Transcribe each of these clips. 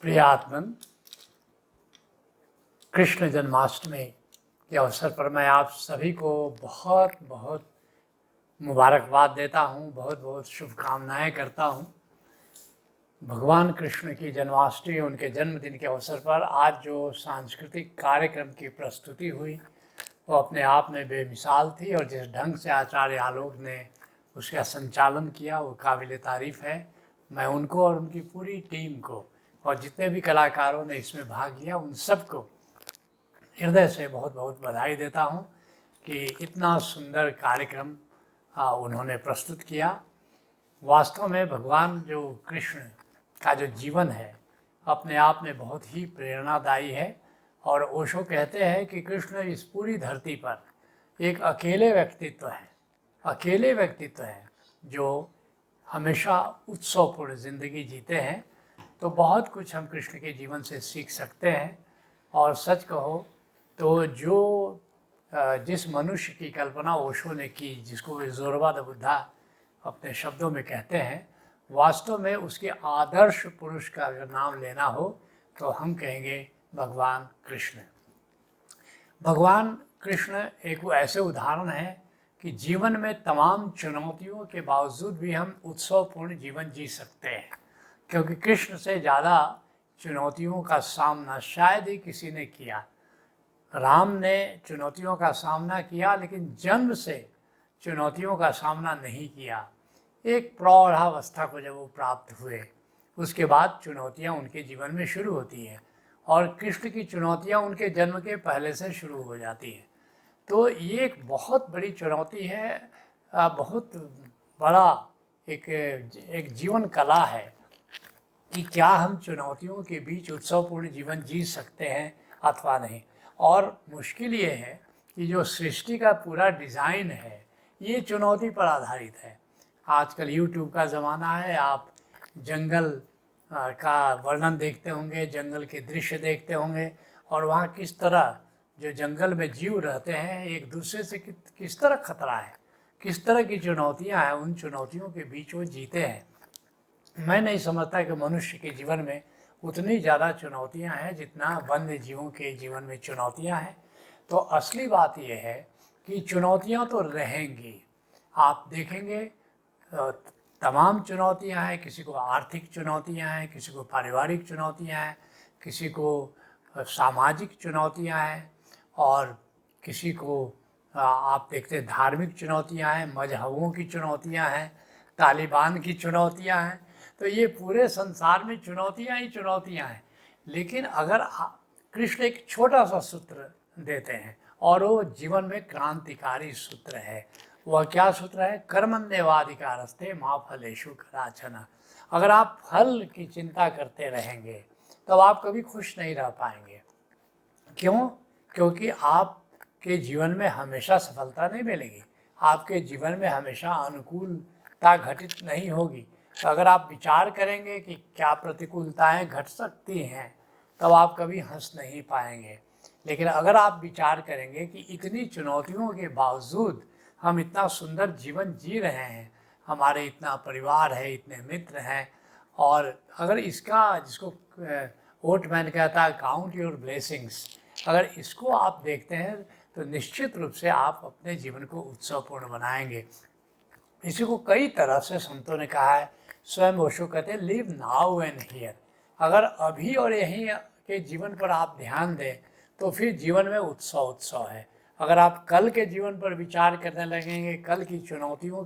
प्रिय आत्मन, कृष्ण जन्माष्टमी के अवसर पर मैं आप सभी को बहुत बहुत मुबारकबाद देता हूँ, बहुत बहुत शुभकामनाएं करता हूँ। भगवान कृष्ण की जन्माष्टमी, उनके जन्मदिन के अवसर पर आज जो सांस्कृतिक कार्यक्रम की प्रस्तुति हुई वो अपने आप में बेमिसाल थी, और जिस ढंग से आचार्य आलोक ने उसका संचालन किया वो काबिल तारीफ़ है। मैं उनको और उनकी पूरी टीम को और जितने भी कलाकारों ने इसमें भाग लिया उन सबको हृदय से बहुत बहुत बधाई देता हूँ कि इतना सुंदर कार्यक्रम उन्होंने प्रस्तुत किया। वास्तव में भगवान जो कृष्ण का जो जीवन है अपने आप में बहुत ही प्रेरणादायी है, और ओशो कहते हैं कि कृष्ण इस पूरी धरती पर एक अकेले व्यक्तित्व है जो हमेशा उत्सवपूर्ण ज़िंदगी जीते हैं। तो बहुत कुछ हम कृष्ण के जीवन से सीख सकते हैं। और सच कहो तो जिस मनुष्य की कल्पना ओशो ने की, जिसको वे जोरबा द बुद्धा अपने शब्दों में कहते हैं, वास्तव में उसके आदर्श पुरुष का अगर नाम लेना हो तो हम कहेंगे भगवान कृष्ण। भगवान कृष्ण एक ऐसे उदाहरण है कि जीवन में तमाम चुनौतियों के बावजूद भी हम उत्सवपूर्ण जीवन जी सकते हैं, क्योंकि कृष्ण से ज़्यादा चुनौतियों का सामना शायद ही किसी ने किया। राम ने चुनौतियों का सामना किया, लेकिन जन्म से चुनौतियों का सामना नहीं किया। एक प्रौढ़ावस्था को जब वो प्राप्त हुए उसके बाद चुनौतियाँ उनके जीवन में शुरू होती हैं, और कृष्ण की चुनौतियाँ उनके जन्म के पहले से शुरू हो जाती हैं। तो ये एक बहुत बड़ी चुनौती है, बहुत बड़ा एक जीवन कला है कि क्या हम चुनौतियों के बीच उत्सवपूर्ण जीवन जी सकते हैं अथवा नहीं। और मुश्किल ये है कि जो सृष्टि का पूरा डिज़ाइन है ये चुनौती पर आधारित है। आजकल यूट्यूब का ज़माना है, आप जंगल का वर्णन देखते होंगे, जंगल के दृश्य देखते होंगे, और वहाँ किस तरह जो जंगल में जीव रहते हैं एक दूसरे से किस तरह खतरा है, किस तरह की चुनौतियाँ हैं, उन चुनौतियों के बीच वो जीते हैं। मैं नहीं समझता कि मनुष्य के जीवन में उतनी ज़्यादा चुनौतियां हैं जितना वन्य जीवों के जीवन में चुनौतियां हैं। तो असली बात यह है कि चुनौतियां तो रहेंगी। आप देखेंगे तमाम चुनौतियां हैं, किसी को आर्थिक चुनौतियां हैं, किसी को पारिवारिक चुनौतियां हैं, किसी को सामाजिक चुनौतियां हैं, और किसी को आप देखते हैं धार्मिक चुनौतियां हैं, मजहबों की चुनौतियां हैं, तालिबान की चुनौतियां हैं। तो ये पूरे संसार में चुनौतियां ही चुनौतियां हैं। लेकिन अगर कृष्ण एक छोटा सा सूत्र देते हैं, और वो जीवन में क्रांतिकारी सूत्र है। वह क्या सूत्र है? कर्मण्येवाधिकारस्ते मा फलेषु कदाचन। अगर आप फल की चिंता करते रहेंगे तब आप कभी खुश नहीं रह पाएंगे। क्यों? क्योंकि आपके जीवन में हमेशा सफलता नहीं मिलेगी, आपके जीवन में हमेशा अनुकूलता घटित नहीं होगी। तो अगर आप विचार करेंगे कि क्या प्रतिकूलताएं घट सकती हैं, तब आप कभी हंस नहीं पाएंगे। लेकिन अगर आप विचार करेंगे कि इतनी चुनौतियों के बावजूद हम इतना सुंदर जीवन जी रहे हैं, हमारे इतना परिवार है, इतने मित्र हैं, और अगर इसका, जिसको ओटमैन कहता है काउंट योर ब्लेसिंग्स, अगर इसको आप देखते हैं तो निश्चित रूप से आप अपने जीवन को उत्सवपूर्ण बनाएंगे। इसी को कई तरह से संतों ने कहा है। स्वयं ओशो कहते हैं लिव नाउ एंड हियर। अगर अभी और यहीं के जीवन पर आप ध्यान दें तो फिर जीवन में उत्सव है। अगर आप कल के जीवन पर विचार करने लगेंगे, कल की चुनौतियों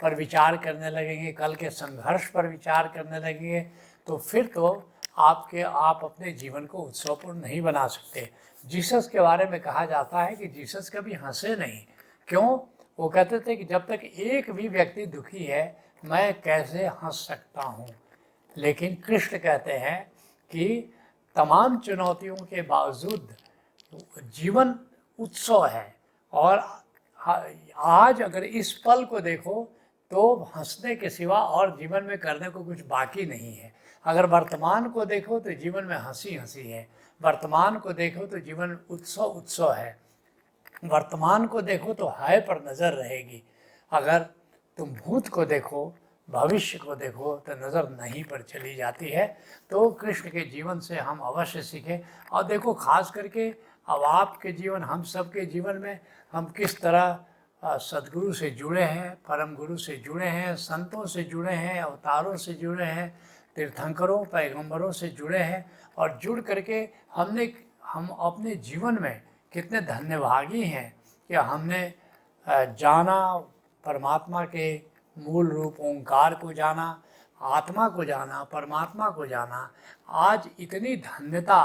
पर विचार करने लगेंगे, कल के संघर्ष पर विचार करने लगेंगे, तो फिर तो आप अपने जीवन को उत्सवपूर्ण नहीं बना सकते। जीसस के बारे में कहा जाता है कि जीसस कभी हंसे नहीं। क्यों? वो कहते थे कि जब तक एक भी व्यक्ति दुखी है मैं कैसे हंस सकता हूँ। लेकिन कृष्ण कहते हैं कि तमाम चुनौतियों के बावजूद जीवन उत्सव है, और आज अगर इस पल को देखो तो हंसने के सिवा और जीवन में करने को कुछ बाकी नहीं है। अगर वर्तमान को देखो तो जीवन में हंसी है, वर्तमान को देखो तो जीवन उत्सव है, वर्तमान को देखो तो हाय पर नज़र रहेगी। अगर तुम भूत को देखो भविष्य को देखो तो नज़र नहीं पर चली जाती है। तो कृष्ण के जीवन से हम अवश्य सीखें। और देखो खास करके अब आपके जीवन, हम सब के जीवन में हम किस तरह सदगुरु से जुड़े हैं, परम गुरु से जुड़े हैं, संतों से जुड़े हैं, अवतारों से जुड़े हैं, तीर्थंकरों पैगंबरों से जुड़े हैं। और जुड़ करके हम अपने जीवन में कितने धन्यभागी हैं कि हमने जाना परमात्मा के मूल रूप ओंकार को जाना, आत्मा को जाना, परमात्मा को जाना। आज इतनी धन्यता,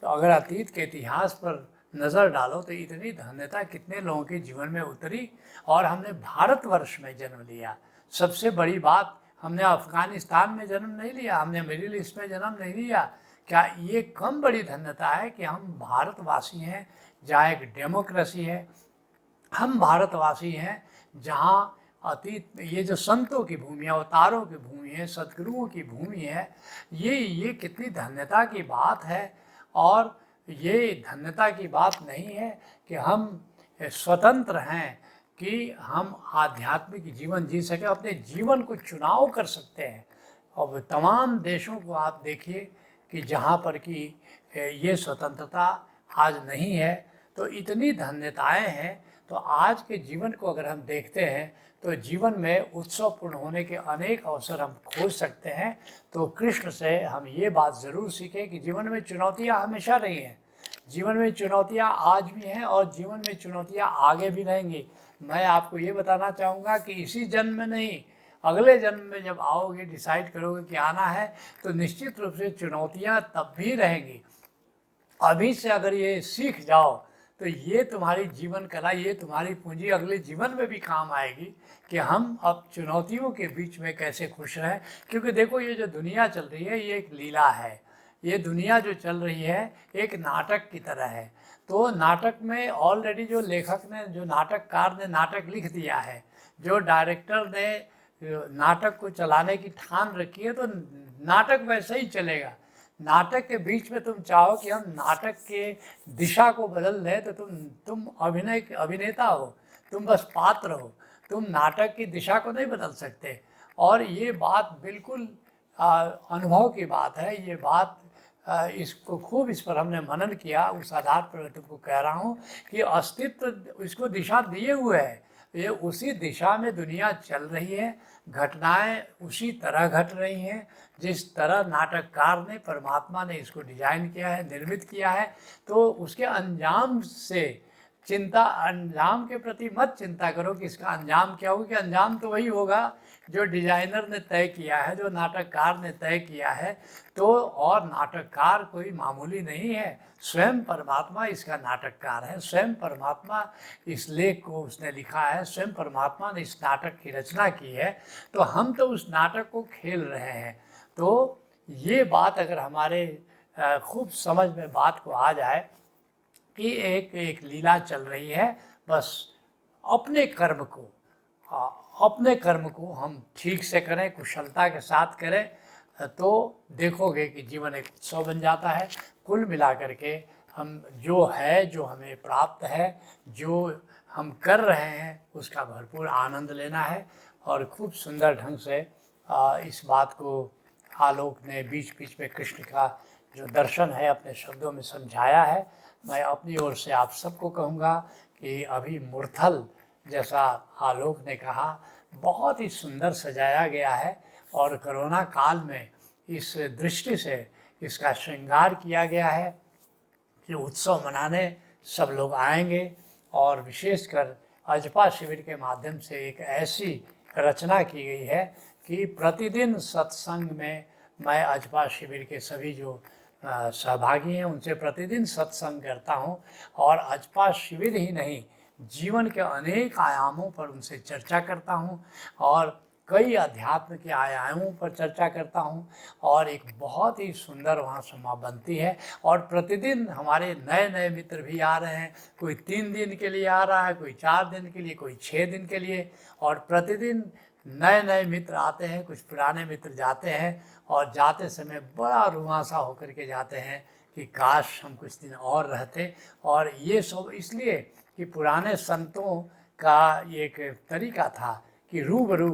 अगर अतीत के इतिहास पर नज़र डालो तो इतनी धन्यता कितने लोगों के जीवन में उतरी। और हमने भारतवर्ष में जन्म लिया। सबसे बड़ी बात, हमने अफ़गानिस्तान में जन्म नहीं लिया, हमने मिडिल ईस्ट में जन्म नहीं लिया। क्या ये कम बड़ी धन्यता है कि हम भारतवासी हैं, जहाँ एक डेमोक्रेसी है। हम भारतवासी हैं जहाँ अतीत में ये जो संतों की भूमि है, अवतारों की भूमि है, सदगुरुओं की भूमि है। ये कितनी धन्यता की बात है। और ये धन्यता की बात नहीं है कि हम स्वतंत्र हैं, कि हम आध्यात्मिक जीवन जी सकें, अपने जीवन को चुनाव कर सकते हैं। और तमाम देशों को आप देखिए कि जहाँ पर कि ये स्वतंत्रता आज नहीं है। तो इतनी धन्यताएं हैं। तो आज के जीवन को अगर हम देखते हैं तो जीवन में उत्सवपूर्ण होने के अनेक अवसर हम खोज सकते हैं। तो कृष्ण से हम ये बात ज़रूर सीखें कि जीवन में चुनौतियाँ हमेशा रही हैं, जीवन में चुनौतियाँ आज भी हैं और जीवन में चुनौतियाँ आगे भी रहेंगी। मैं आपको ये बताना चाहूँगा कि इसी जन्म में नहीं, अगले जन्म में जब आओगे, डिसाइड करोगे कि आना है, तो निश्चित रूप से चुनौतियाँ तब भी रहेंगी। अभी से अगर ये सीख जाओ तो ये तुम्हारी जीवन कला, ये तुम्हारी पूंजी अगले जीवन में भी काम आएगी कि हम अब चुनौतियों के बीच में कैसे खुश रहें। क्योंकि देखो ये जो दुनिया चल रही है ये एक लीला है। ये दुनिया जो चल रही है एक नाटक की तरह है। तो नाटक में ऑलरेडी जो लेखक ने, जो नाटककार ने नाटक लिख दिया है, जो डायरेक्टर ने नाटक को चलाने की ठान रखी है, तो नाटक वैसे ही चलेगा। नाटक के बीच में तुम चाहो कि हम नाटक के दिशा को बदल दें तो तुम अभिनेता हो, तुम बस पात्र हो, तुम नाटक की दिशा को नहीं बदल सकते। और ये बात बिल्कुल अनुभव की बात है। ये बात इसको खूब इस पर हमने मनन किया, उस आधार पर मैं तुमको कह रहा हूँ कि अस्तित्व इसको दिशा दिए हुए है। ये उसी दिशा में दुनिया चल रही है, घटनाएं उसी तरह घट रही हैं जिस तरह नाटककार ने, परमात्मा ने इसको डिजाइन किया है, निर्मित किया है। तो उसके अंजाम से चिंता, अंजाम के प्रति मत चिंता करो कि इसका अंजाम क्या होगा, कि अंजाम तो वही होगा जो डिजाइनर ने तय किया है, जो नाटककार ने तय किया है। तो और नाटककार कोई मामूली नहीं है, स्वयं परमात्मा इसका नाटककार है। स्वयं परमात्मा इस लेख को उसने लिखा है, स्वयं परमात्मा ने इस नाटक की रचना की है। तो हम तो उस नाटक को खेल रहे हैं। तो ये बात अगर हमारे खूब समझ में बात को आ जाए कि एक लीला चल रही है, बस अपने कर्म को हम ठीक से करें, कुशलता के साथ करें, तो देखोगे कि जीवन एक उत्सव बन जाता है। कुल मिलाकर के हम जो है, जो हमें प्राप्त है, जो हम कर रहे हैं, उसका भरपूर आनंद लेना है। और खूब सुंदर ढंग से इस बात को आलोक ने बीच बीच में कृष्ण का जो दर्शन है अपने शब्दों में समझाया है। मैं अपनी ओर से आप सबको कहूँगा कि अभी मुरथल, जैसा आलोक ने कहा, बहुत ही सुंदर सजाया गया है। और कोरोना काल में इस दृष्टि से इसका श्रृंगार किया गया है कि उत्सव मनाने सब लोग आएंगे। और विशेषकर अजपा शिविर के माध्यम से एक ऐसी रचना की गई है कि प्रतिदिन सत्संग में, मैं अजपा शिविर के सभी जो सहभागी हैं उनसे प्रतिदिन सत्संग करता हूं। और अजपा शिविर ही नहीं, जीवन के अनेक आयामों पर उनसे चर्चा करता हूं और कई अध्यात्म के आयामों पर चर्चा करता हूं। और एक बहुत ही सुंदर वहाँ समा बनती है। और प्रतिदिन हमारे नए नए मित्र भी आ रहे हैं। कोई 3 दिन के लिए आ रहा है, कोई 4 दिन के लिए, कोई 6 दिन के लिए। और प्रतिदिन नए नए मित्र आते हैं, कुछ पुराने मित्र जाते हैं। और जाते समय बड़ा रुआंसा होकर के जाते हैं कि काश हम कुछ दिन और रहते। और ये सब इसलिए कि पुराने संतों का एक तरीका था कि रूबरू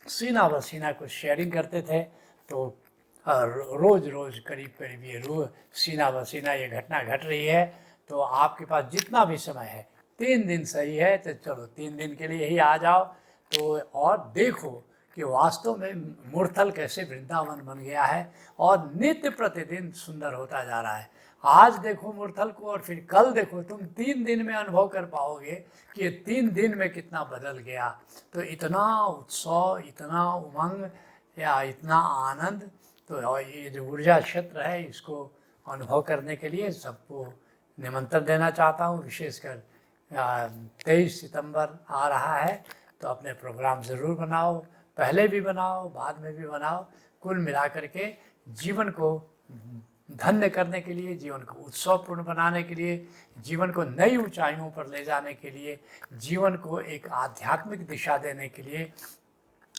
सीना ब सीना कुछ शेयरिंग करते थे। तो रोज़ रोज़ करीब करीब ये रोज़ सीना ब सीना ये घटना घट रही है। तो आपके पास जितना भी समय है, 3 दिन सही है तो चलो 3 दिन के लिए ही आ जाओ। तो और देखो कि वास्तव में मूर्थल कैसे वृंदावन बन गया है और नित्य प्रतिदिन सुंदर होता जा रहा है। आज देखो मूर्थल को और फिर कल देखो, तुम 3 दिन में अनुभव कर पाओगे कि ये 3 दिन में कितना बदल गया। तो इतना उत्सव, इतना उमंग या इतना आनंद, तो और ये जो ऊर्जा क्षेत्र है इसको अनुभव करने के लिए सबको निमंत्रण देना चाहता हूँ। विशेषकर 23 सितंबर आ रहा है तो अपने प्रोग्राम ज़रूर बनाओ, पहले भी बनाओ, बाद में भी बनाओ। कुल मिलाकर के जीवन को धन्य करने के लिए, जीवन को उत्सवपूर्ण बनाने के लिए, जीवन को नई ऊंचाइयों पर ले जाने के लिए, जीवन को एक आध्यात्मिक दिशा देने के लिए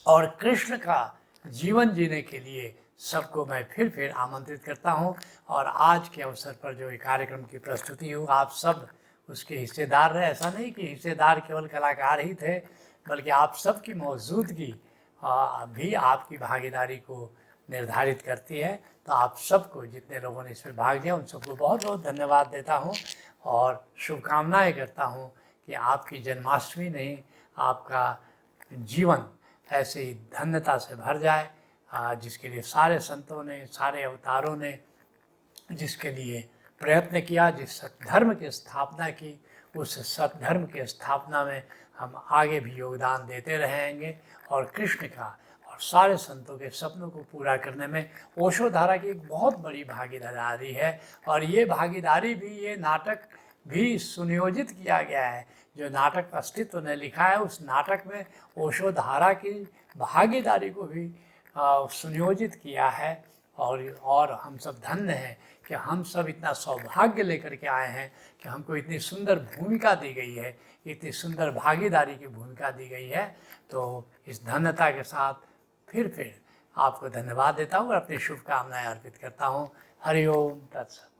और कृष्ण का जीवन जीने के लिए सबको मैं फिर आमंत्रित करता हूं। और आज के अवसर पर जो ये कार्यक्रम की प्रस्तुति हुई, आप सब उसके हिस्सेदार रहे। ऐसा नहीं कि हिस्सेदार केवल कलाकार ही थे, बल्कि आप सबकी मौजूदगी भी आपकी भागीदारी को निर्धारित करती है। तो आप सबको, जितने लोगों ने इसमें भाग लिया, उन सबको बहुत बहुत धन्यवाद देता हूँ और शुभकामनाएं करता हूँ कि आपकी जन्माष्टमी नहीं, आपका जीवन ऐसे ही धन्यता से भर जाए, जिसके लिए सारे संतों ने, सारे अवतारों ने जिसके लिए प्रयत्न किया, जिस सत्धर्म की स्थापना की, उस सत्धर्म की स्थापना में हम आगे भी योगदान देते रहेंगे। और कृष्ण का और सारे संतों के सपनों को पूरा करने में ओशो धारा की एक बहुत बड़ी भागीदारी है। और ये भागीदारी भी, ये नाटक भी सुनियोजित किया गया है। जो नाटक अस्तित्व ने लिखा है, उस नाटक में ओशो धारा की भागीदारी को भी सुनियोजित किया है। और हम सब धन्य हैं कि हम सब इतना सौभाग्य लेकर के आए हैं कि हमको इतनी सुंदर भूमिका दी गई है, इतनी सुंदर भागीदारी की भूमिका दी गई है। तो इस धन्यता के साथ फिर आपको धन्यवाद देता हूँ और अपनी शुभकामनाएं अर्पित करता हूँ। हरि ओम तत्सत।